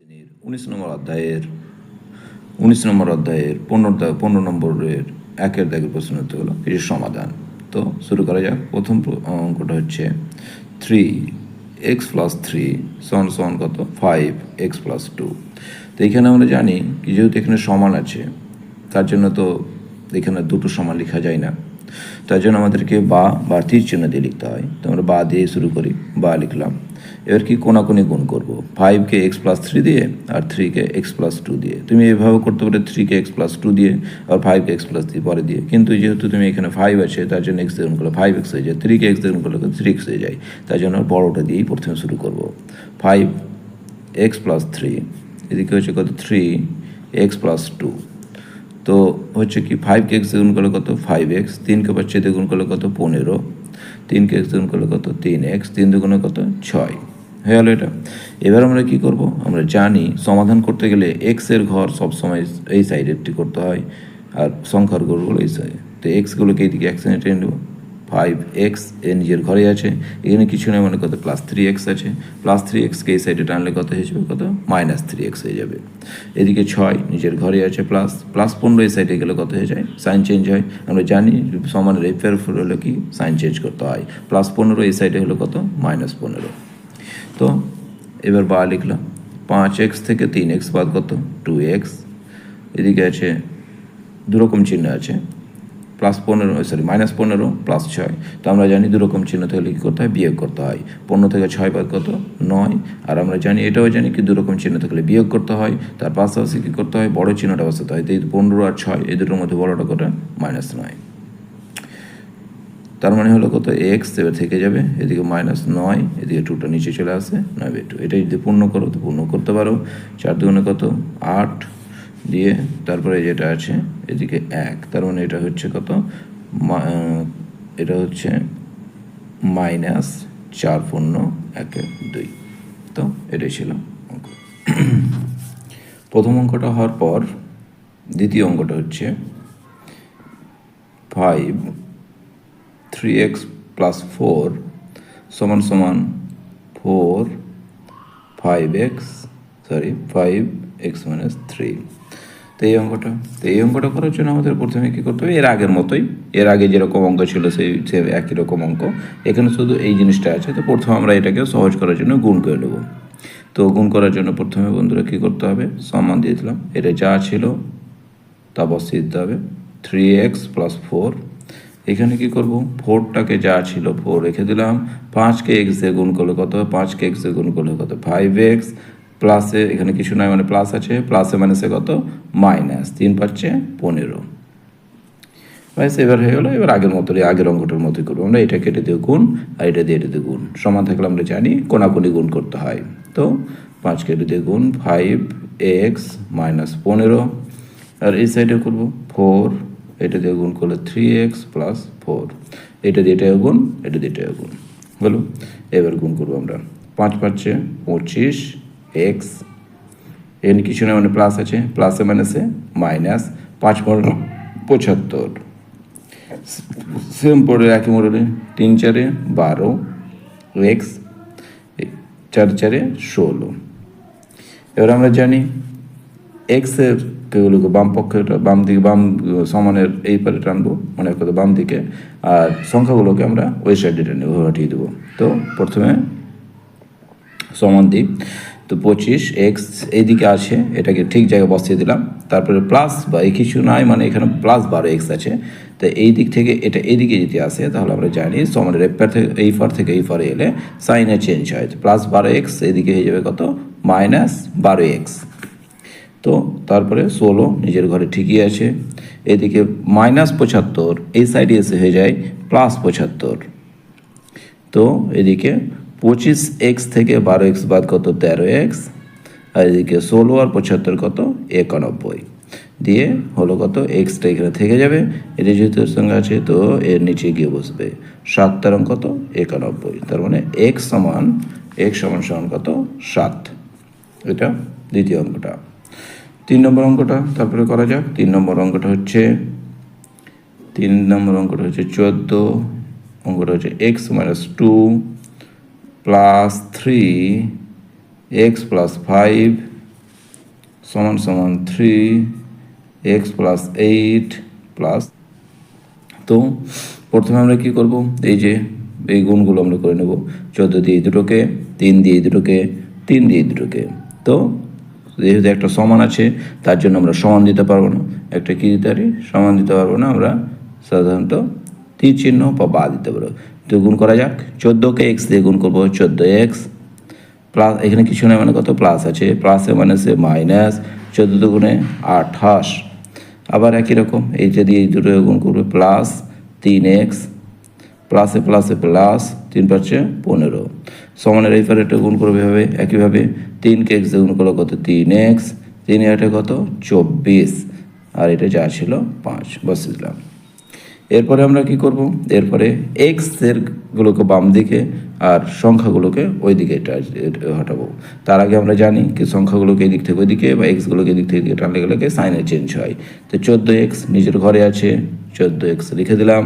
19 নম্বর অধ্যায়ের 15 নম্বরের একের দাগের প্রশ্ন উত্তর হলো কিছু সমাধান। তো শুরু করা যাক। প্রথম অঙ্কটা হচ্ছে 3x + 3 সমান কত 5x + 2। তো এখানে আমরা জানি কি যেহেতু এখানে সমান আছে তার জন্য তো এখানে দুটো সমান লেখা যায় না, তার জন্য আমাদেরকে বা তীর চিহ্ন দিয়ে লিখতে হয়। তো আমরা বা দিয়ে শুরু করি, বা লিখলাম। এবার কি কোনাকুনি গুণ করবো, 5কে x + 3 দিয়ে আর 3কে x + 2 দিয়ে। তুমি এভাবে করতে পারো 3কে x + 2 দিয়ে আর 5কে x + 3 পরে দিয়ে, কিন্তু যেহেতু তুমি এখানে 5 আছে তার জন্য x দিয়ে গুণ করলে 5x হয়ে যায়, 3কে x দিয়ে গুণ করলে 3x হয়ে যায়। তার জন্য বড়োটা দিয়েই প্রথমে শুরু করবো। 5x + 3 এদিকে হচ্ছে কত 3x + 2। তো হচ্ছে কি 5কে x দিয়ে গুণ করলে কত 5x, 3কে 5 দিয়ে গুণ করলে কত 15, 3কে x দিয়ে গুণ করলে কত 3x, 3 দুগুণে কত 6 হয়ে গেল এটা। এবার আমরা কি করব, আমরা জানি সমাধান করতে গেলে x এর ঘর সবসময় এই সাইডেরটি করতে হয় আর সংখ্যার ঘরগুলো এই সাইডে। তো এক্সগুলোকে এইদিকে এক সাইডে টেনে নেব। 5x এর নিজের ঘরে আছে, এখানে কিছু নেই মানে কত +3x আছে, +3xকে এই সাইডে টানলে কত হয়ে যাবে কত -3x হয়ে যাবে। এদিকে 6 নিজের ঘরে আছে, +15 এই সাইডে গেলে কত হয়ে যায় সাইন চেঞ্জ হয়। আমরা জানি সমানের এই ফেরফার হলো কি সাইন চেঞ্জ করতে হয়। +15 এই সাইডে হলো কত -15। তো এবার বা লিখলাম 5x থেকে 3x বাদ কত 2x। এদিকে আছে দুরকম চিহ্ন আছে, -15 +6। তো আমরা জানি দুরকম চিহ্ন থাকলে কী করতে হয় বিয়োগ করতে হয়। 15 থেকে 6 বাদ কত 9। আর আমরা জানি এটাও জানি কি দুরকম চিহ্ন থাকলে বিয়োগ করতে হয়, তার পাশাপাশি কী করতে হয় বড় চিহ্নটা বসাতে হয়। তো এই 15 আর 6 এই দুটোর মধ্যে বড়টা কত -9। তার মানে হলো কত এক্স এবার থেকে যাবে এদিকে -9, এদিকে 2টা নিচে চলে আসে 9/2। এটা যদি পূর্ণ করো তো পূর্ণ করতে পারো। 4 দুগুণে কত 8 দিয়ে তারপরে যেটা আছে এদিকে 1, তার মানে এটা হচ্ছে কত এটা হচ্ছে -4×1=2। তো এটাই ছিল অঙ্ক। প্রথম অঙ্কটা হওয়ার পর দ্বিতীয় অঙ্কটা হচ্ছে 3x + 4 = 4 5x 3। তো এই অঙ্কটা করার জন্য আমাদের প্রথমে কী করতে হবে, এর আগের মতোই, এর আগে যেরকম অঙ্ক ছিল সেই একই রকম অঙ্ক। এখানে শুধু এই জিনিসটা আছে। তো প্রথমে আমরা এটাকে সহজ করার জন্য গুণ করে নেব। তো গুণ করার জন্য প্রথমে বন্ধুরা কী করতে হবে, সমান দিয়ে দিলাম, এটা যা ছিল তা বসিয়ে দিতে হবে। 3x + 4, এখানে কি করব 4টাকে যা ছিল 4 রেখে দিলাম। 5কে x দিয়ে গুণ করলে কত 5কে x দিয়ে গুণ করলে কত 5x, প্লাসে এখানে কিছু নয় মানে প্লাস আছে, প্লাসে মাইনাসে কত -3×5=15। ব্যাস এবার হয়ে গেলো। এবার আগের মতোই আগের অঙ্কটার মতোই করবো আমরা, এটা কেটে দিয়ে গুণ আর এটা দিয়ে গুণ। সমান থাকলে আমরা জানি কোনাকুনি গুণ করতে হয়। তো 5 কেটে দিয়ে গুণ 5x - 15, আর এই সাইডে করবো 4, এটা দিয়ে গুণ করলে 3x + 4, এটা দিয়ে এটাও গুণ, এটা দিয়ে এটাও গুণ হলো। এবার গুণ করবো আমরা 5×5=25x, এখানে কিছু না মানে প্লাস আছে, প্লাসে মাইনাসে মাইনাস, 5×75। সেম পড়ে একই মডেলে 3×4=12, x 4×4=16। এবার আমরা জানি এক্সের কেগুলোকে বাম পক্ষেটা বাম দিকে বাম সমানের এই পারে টানবো, মানে কত বাম দিকে, আর সংখ্যাগুলোকে আমরা ওই সাইডে টেনে হটিয়ে দেবো। তো প্রথমে সমান দিই। তো 25x এইদিকে আছে, এটাকে ঠিক জায়গায় বসিয়ে দিলাম। তারপরে প্লাস বা এই কিছু নাই মানে এখানে +12x আছে। তো এই দিক থেকে এটা এইদিকে যদি আসে তাহলে আমরা জানি সমানের এই পার থেকে এই পারে এলে সাইনে চেঞ্জ হয়। তো +12x এইদিকে হয়ে যাবে কত -12x। তো তারপরে 16 নিজের ঘরে ঠিকই আছে। এদিকে -75 এই সাইডে এসে হয়ে যায় +75। তো এদিকে 25x থেকে 12x বাদ কত 13x, আর এদিকে 16 আর 75 কত 91 দিয়ে হলো কত এক্সটা এখানে থেকে যাবে। এটা যেহেতু এর সঙ্গে আছে তো এর নিচে গিয়ে বসবে 7 কত 91। তার মানে x সমান কত 7। এটা দ্বিতীয় অঙ্কটা। 3 নম্বর অঙ্কটা তারপরে করা যাক। 3 নম্বর অঙ্কটা হচ্ছে 14। অঙ্কটা হচ্ছে x - 2 + 3x + 5 সমান সমান 3x প্লাস 8 প্লাস, তো প্রথমে আমরা কি করব, এই যে এই গুণগুলো আমরা করে নেব, 14 দিয়ে এই দুটোকে, 3 দিয়ে এই দুটোকে, 3 দিয়ে এই দুটোকে। তো যেহেতু একটা সমান আছে তার জন্য আমরা সমান দিতে পারবো না, একটা কী দিতে পারি, সমান দিতে পারবো না, আমরা সাধারণত তীর চিহ্ন বা দিতে পারবো। তো গুণ করা যাক, 14কে x দিয়ে গুণ করবো, 14x প্লাস, এখানে কিছু নেই মানে কত, প্লাস আছে, প্লাসে মাইনাসে মাইনাস, 14 দুগুণে 28, আবার একই রকম এইটা দিয়ে এই দুটো গুণ করবে, প্লাস 3x প্লাসে প্লাসে প্লাস, 3 পাঁচে 15, সমানের এই পারে এটা গুণ করবে হবে একইভাবে, 3কে x দিয়ে গুণ করলে কত, 3x, 3 এটা কত 24, আর এটা যা ছিল 5 বসে দিলাম। এরপরে আমরা কি করব, এরপরে x এর গুলোকে বাম দিকে আর সংখ্যাগুলোকে ওই দিকে হটাবো। তার আগে আমরা জানি কি সংখ্যাগুলোকে এদিক থেকে ওইদিকে বা এক্সগুলোকে এদিক থেকে টানলে গেলে সাইনের চেঞ্জ হয়। তো 14x নিজের ঘরে আছে, 14x লিখে দিলাম,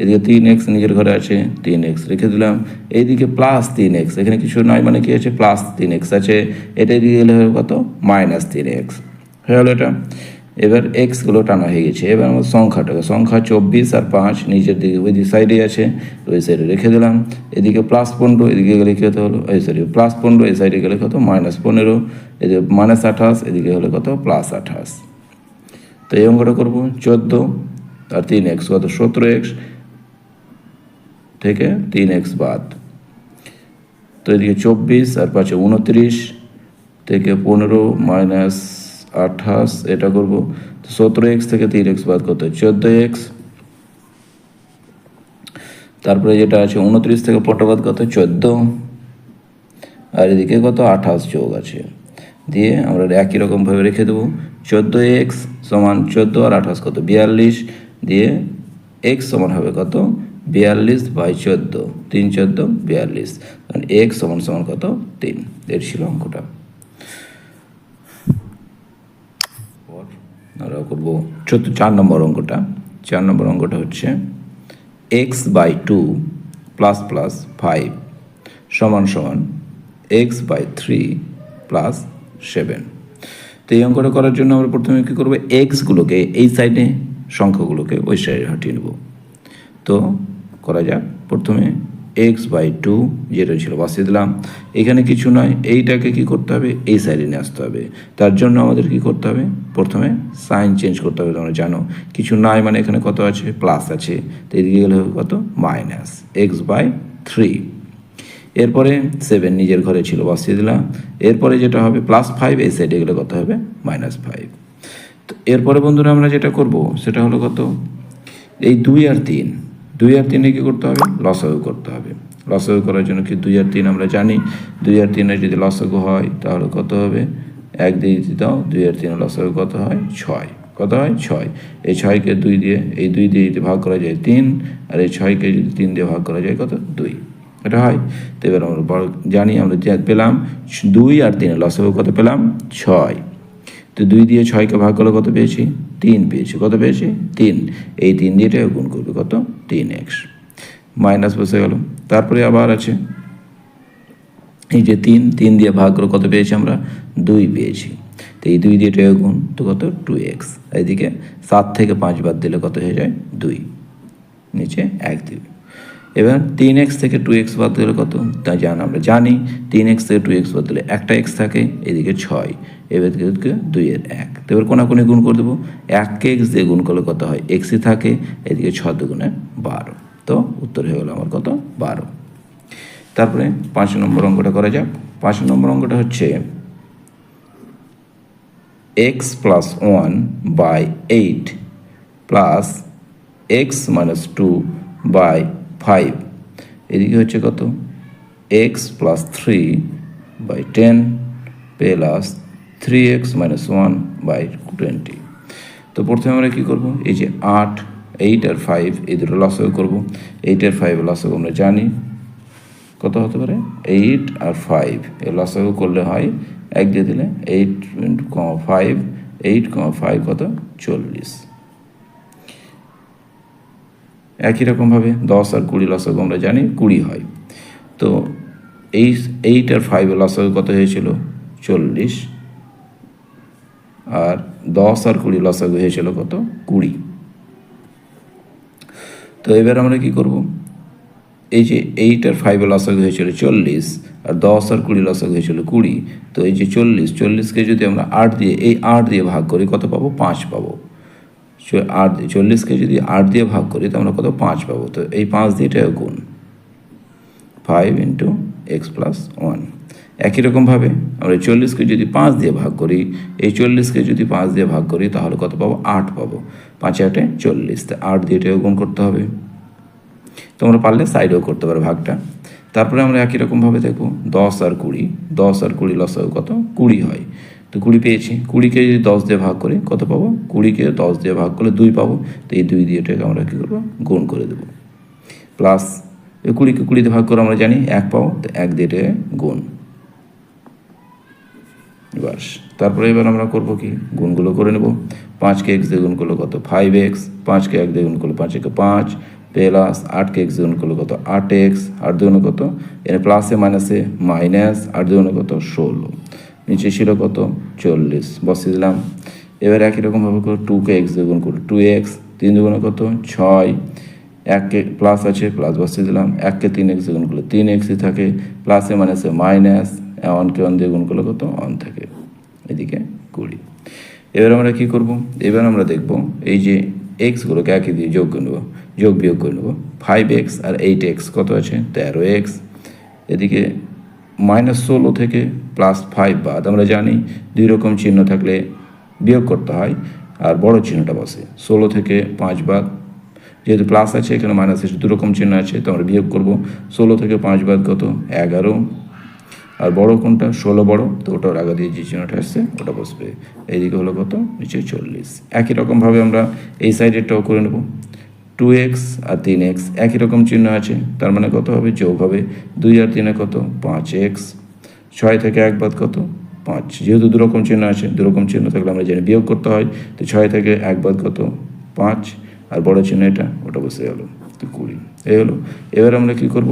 এদিকে 3x নিজের ঘরে আছে, 3x রেখে দিলাম, এইদিকে প্লাস 3x, এখানে কিছু নয় মানে কি আছে, প্লাস 3x আছে, এটা দিয়ে গেলে কত, মাইনাস 3x হয়ে গেল এটা। এবার এক্সগুলো টানা হয়ে গেছে, এবার আমার সংখ্যাটাকে, সংখ্যা 24 আর 5 নিচের দিকে ওই দিকে সাইডে আছে, ওই সাইডে রেখে দিলাম, এদিকে প্লাস 15, এদিকে গেলে কী হতে হলো, প্লাস 15, এই সাইডে গেলে কত, মাইনাস 15, এদিকে মাইনাস 28, এদিকে হলে কত, প্লাস 28। তো এই অঙ্কটা করবো, 14 আর 3x কত, 17x থেকে 3x বাদ, তো এদিকে 24 আর 5 29 থেকে 15 মাইনাস 28, এটা করবো, তো 17x থেকে 3x বাদ কত, 14x, তারপরে যেটা আছে 29 থেকে 15 বাদ কত, 14, আর এদিকে কত 28 যোগ আছে, দিয়ে আমরা একই রকমভাবে রেখে দেবো, 14x সমান 14 আর 28 কত, 42, দিয়ে x সমান হবে কত, 42/14, 3 14 42, কারণ x সমান সমান কত, 3। এর ছিল অঙ্কটা। আমরা করবো 4 নম্বর অঙ্কটা। 4 নম্বর অঙ্কটা হচ্ছে x/2 প্লাস প্লাস 5 সমান সমান x/3 প্লাস 7। তো এই অঙ্কটা করার জন্য আমরা প্রথমে কী করবো, এক্সগুলোকে এই সাইডে, সংখ্যাগুলোকে ওই সাইডে হটিয়ে নেব। তো করা যাক, প্রথমে x/2 যেটা ছিল বসিয়ে দিলাম, এখানে কিছু নয়, এইটাকে কি করতে হবে, এই সাইডে নিয়ে আসতে হবে। তার জন্য আমাদের কি করতে হবে, প্রথমে সাইন চেঞ্জ করতে হবে, তোমরা জানো কিছু নাই মানে এখানে কত আছে, প্লাস আছে, তো এদিকে গেলে হবে কত, মাইনাস x/3, এরপরে 7 নিজের ঘরে ছিল বসিয়ে দিলাম, এরপরে যেটা হবে +5, এই সাইডে গেলে কত হবে, -5। তো এরপরে বন্ধুরা আমরা যেটা করব সেটা হলো কত, এই 2 আর 3, 2 আর 3-এ কী করতে হবে, লসাগু করতে হবে। লসাগু করার জন্য কি 2 আর 3 আমরা জানি, 2 আর 3-এর যদি লসাগু হয় তাহলে কত হবে, 1 দিয়ে দিতে দাও, 2 আর 3-এর লসাগু কত হয়, 6, কত হয় 6, এই 6কে 2 দিয়ে, এই 2 দিয়ে যদি ভাগ করা যায় 3, আর এই 6কে যদি 3 দিয়ে ভাগ করা যায় কত, 2, এটা হয়। তো এবার আমরা জানি, আমরা পেলাম 2 আর 3-এর লসাগু কত পেলাম, 6, তো 2 দিয়ে 6কে ভাগ করলে কত পেয়েছি, 3 পেয়েছি, কত পেয়েছি, 3, এই 3 দিয়ে এটা গুণ করবে কত, 3x, মাইনাস বসে গেল। তারপরে আবার আছে এই যে 3 দিয়ে ভাগ করে কত পেয়েছি আমরা, 2 পেয়েছি, তো এই 2 দিয়ে এটা গুণ, তো কত, 2x, এইদিকে 7 থেকে 5 বাদ দিলে কত হয়ে যায়, 2, নিচে 1 দিবে। এবার 3x থেকে 2x বাদ দিলে কত, তা আমরা জানি 3x থেকে 2x বাদ দিলে একটা x থাকে, এদিকে 6, এবার 2 এর 1, তো এবার কোনাকুনি গুণ করে দেবো, 1কে x দিয়ে গুণ করলে কত হয়, xই থাকে, এদিকে 6 দুগুণে 12, তো উত্তর হয়ে গেল আমার কত, 12। তারপরে 5 নম্বর অঙ্কটা করা যাক। 5 নম্বর অঙ্কটা হচ্ছে x + 1/8 প্লাস x - 2/5, এদিকে হচ্ছে কত, x + 3/10 প্লাস 3x - 1/20। তো প্রথমে আমরা কী করবো, এই যে 8 আর 5 এই দুটো লসাগু করবো। 8 আর 5 লসাগু আমরা জানি কত হতে পারে, 8 আর 5 এর লসাগু করলে হয় 1 দিয়ে দিলে 8 × 5, 8, 5 কত, 40। একই রকমভাবে 10 আর 20 লসাগু আমরা জানি 20 হয়। তো এই 8 আর 5 এর লসাগু কত হয়েছিল, 40, আর 10 আর 20 লসাগু হয়েছিল কত 20। তো এবার আমরা কি করব, এই যে 8 আর 5 লসাগু হয়েছিল 40, আর 10 আর 20 লসাগু হয়েছিল 20। তো এই যে 40কে যদি আমরা 8 দিয়ে, এই 8 দিয়ে ভাগ করি কত পাবো, 5 পাবো। 40কে যদি 8 দিয়ে ভাগ করি তো আমরা কত, 5 পাবো। তো এই 5 দিয়ে এটা গুণ 5 ইন্টু এক্স প্লাস 1। একই রকমভাবে আমরা 40কে যদি 5 দিয়ে ভাগ করি, এই 40কে যদি 5 দিয়ে ভাগ করি তাহলে কত পাবো, 8 পাবো। 5 8 40, তো 8 দিয়ে এটাও গুণ করতে হবে। তোমরা পারলে সাইডেও করতে পারো ভাগটা। তারপরে আমরা একই রকমভাবে দেখব 10 আর 20 লসাগু কত, 20 হয়। তো 20 পেয়েছি, 20কে যদি 10 দিয়ে ভাগ করি কত পাবো, 20কে 10 দিয়ে ভাগ করলে 2 পাবো। তো এই 2 দিয়ে এটাকে আমরা কী করবো, গুণ করে দেবো। প্লাস এই 20কে 20 দিয়ে ভাগ করে আমরা জানি 1 পাবো, তো 1 দিয়ে এটাকে গুণ। বাস, তারপরে এবার আমরা করবো কি, গুণগুলো করে নেব। 5কে x দিয়ে গুণ করলে কত, 5x। 5কে 1 দিয়ে গুণ করলে 5 একে 5, প্লাস 8কে x দিয়ে গুণ করলে কত, 8x। 8 দুগুণে কত, এর প্লাসে মাইনাসে মাইনাস, 8 দুগুণে কত, 16। নিচে ছিল কত, 40, বসিয়ে দিলাম। এবার একই রকমভাবে করে 2কে x দিয়ে গুণ করলে 2x। 3 দুগুণে কত, 6। 1কে প্লাস আছে, প্লাস বসিয়ে দিলাম। 1কে 3x দিয়ে গুণ করলে 3xই থাকে, প্লাসে মাইনাসে মাইনাস, 1কে 1 দিয়ে গুণ করলে কত, 1 থাকে। এদিকে 20। এবার আমরা কি করব, এবার আমরা দেখব এই যে এক্সগুলোকে একই দিয়ে যোগ করে নেব, যোগ বিয়োগ করে নেব। 5x আর 8x কত আছে, 13x। এদিকে -16 থেকে +5 বাদ, আমরা জানি 2 রকম চিহ্ন থাকলে বিয়োগ করতে হয় আর বড় চিহ্নটা বসে। 16 থেকে 5 বাদ, যেহেতু প্লাস আছে এখানে মাইনাস আছে, 2 রকম চিহ্ন আছে, তো আমরা বিয়োগ করব। 16 থেকে 5 বাদ কত, 11। আর বড় কোনটা, 16 বড়, তো ওটার আগে দিয়ে যে চিহ্নটা আসছে ওটা বসবে। এইদিকে হলো কত, নিচে 40। একই রকমভাবে আমরা এই সাইডেরটাও করে নেব। 2x আর 3x একই রকম চিহ্ন আছে, তার মানে কত হবে, যোগ হবে। 2 আর 3 কত, 5x। 6 থেকে 1 বাদ কত, 5। যেহেতু 2 রকম চিহ্ন আছে, 2 রকম চিহ্ন থাকলে আমরা জানি বিয়োগ করতে হয়। তো 6 থেকে 1 বাদ কত, 5। আর বড় চিহ্ন এটা, ওটা বসে গেল, তো 20। এই হলো। এবার আমরা কী করব,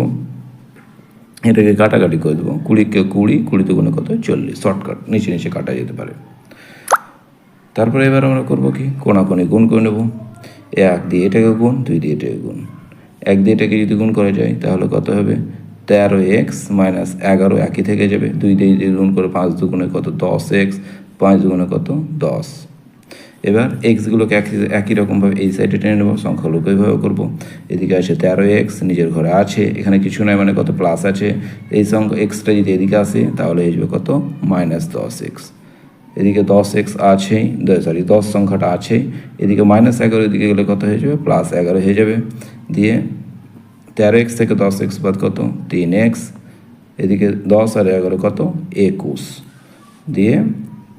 এটাকে কাটাকাটি করে দেবো। 20কে 20, 20 দুগুণে কত, 40। শর্টকাট, নিচে নিচে কাটা যেতে পারে। তারপরে এবার আমরা করব কি, কোণাকোণি গুণ করে নেব। 1 দিয়ে এটাকে গুণ, 2 দিয়ে এটাকে গুণ। 1 দিয়ে এটাকে যদি গুণ করা যায় তাহলে কত হবে, 13x মাইনাস 11 একই থেকে যাবে। 2 দিয়ে যদি গুণ করে 5 দুগুণে কত, 10x। 5 দুগুণে কত, 10। এবার এক্সগুলোকে একই রকমভাবে এই সাইডে টেনে নেবো, সংখ্যাগুলোকে এইভাবে করবো। এদিকে আসে 13x, নিজের ঘরে আছে, এখানে কিছু নয় মানে কত, প্লাস আছে। এই সংখ্যা এক্সটা যদি এদিকে আসে তাহলে হয়ে যাবে কত, -10x। এদিকে 10x আছেই, 10 সংখ্যাটা আছেই। এদিকে -11, এদিকে গেলে কত হয়ে যাবে, +11 হয়ে যাবে। দিয়ে 13x থেকে 10x বাদ কত, 3x। এদিকে 10 আর 11 কত, 21। দিয়ে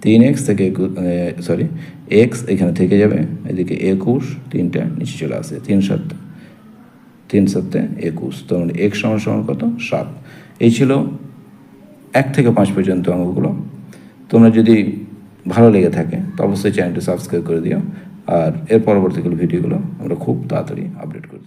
3x থেকে x এখানে থেকে যাবে। এদিকে 21, 3টা নিচে চলে আসে, 3 7 21। তো মানে x সমান কত, 7। এই ছিল 1 থেকে 5 পর্যন্ত অঙ্কগুলো। তোমরা যদি ভালো লেগে থাকে তো অবশ্যই চ্যানেলটি সাবস্ক্রাইব করে দিও। আর এর পরবর্তীগুলো ভিডিওগুলো আমরা খুব তাড়াতাড়ি আপডেট করি।